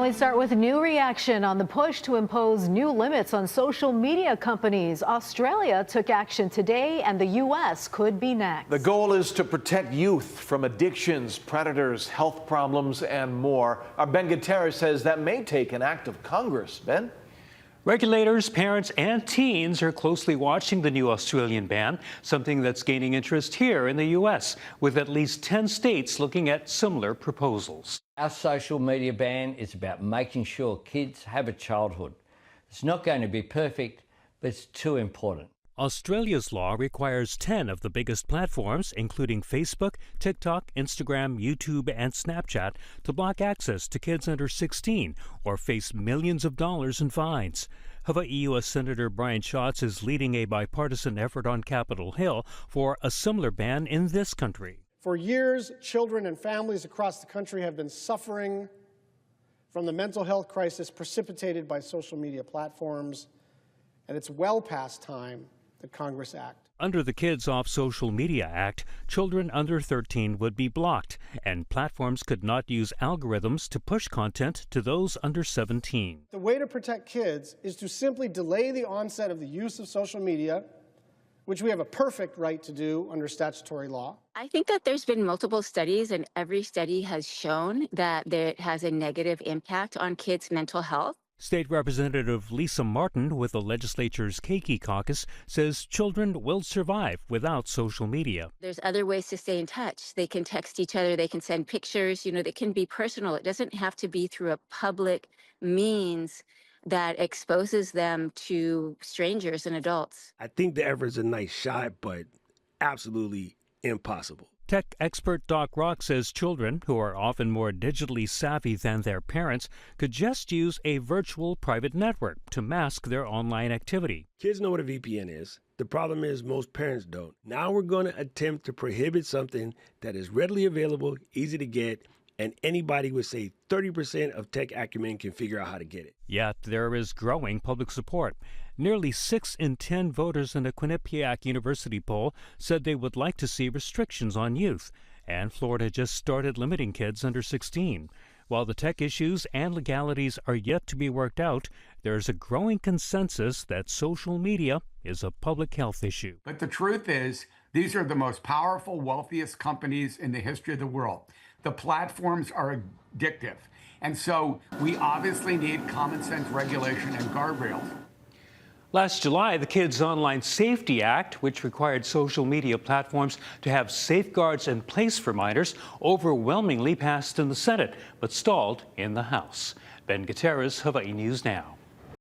We start with new reaction on the push to impose new limits on social media companies. Australia took action today, and the U.S. could be next. The goal is to protect youth from addictions, predators, health problems, and more. Our Ben Gutierrez says that may take an act of Congress. Ben? Regulators, parents, and teens are closely watching the new Australian ban, something that's gaining interest here in the U.S., with at least 10 states looking at similar proposals. Our social media ban is about making sure kids have a childhood. It's not going to be perfect, but it's too important. Australia's law requires 10 of the biggest platforms, including Facebook, TikTok, Instagram, YouTube, and Snapchat, to block access to kids under 16 or face millions of dollars in fines. Hawaii U.S. Senator Brian Schatz is leading a bipartisan effort on Capitol Hill for a similar ban in this country. For years, children and families across the country have been suffering from the mental health crisis precipitated by social media platforms, and it's well past time that Congress act. Under the Kids Off Social Media Act, children under 13 would be blocked, and platforms could not use algorithms to push content to those under 17. The way to protect kids is to simply delay the onset of the use of social media, which we have a perfect right to do under statutory law. I think that there's been multiple studies, and every study has shown that it has a negative impact on kids' mental health. State Representative Lisa Martin with the legislature's Keiki caucus says children will survive without social media. There's other ways to stay in touch. They can text each other, they can send pictures, they can be personal. It doesn't have to be through a public means that exposes them to strangers and adults. I think the effort's a nice shot, but absolutely impossible. Tech expert Doc Rock says children, who are often more digitally savvy than their parents, could just use a virtual private network to mask their online activity. Kids know what a VPN is. The problem is most parents don't. Now we're going to attempt to prohibit something that is readily available, easy to get, and anybody with, say, 30% of tech acumen can figure out how to get it. Yet there is growing public support. Nearly 6 in 10 voters in a Quinnipiac University poll said they would like to see restrictions on youth. And Florida just started limiting kids under 16. While the tech issues and legalities are yet to be worked out, there's a growing consensus that social media is a public health issue. But the truth is, these are the most powerful, wealthiest companies in the history of the world. The platforms are addictive. And so we obviously need common sense regulation and guardrails. Last July, the Kids Online Safety Act, which required social media platforms to have safeguards in place for minors, overwhelmingly passed in the Senate, but stalled in the House. Ben Gutierrez, Hawaii News Now.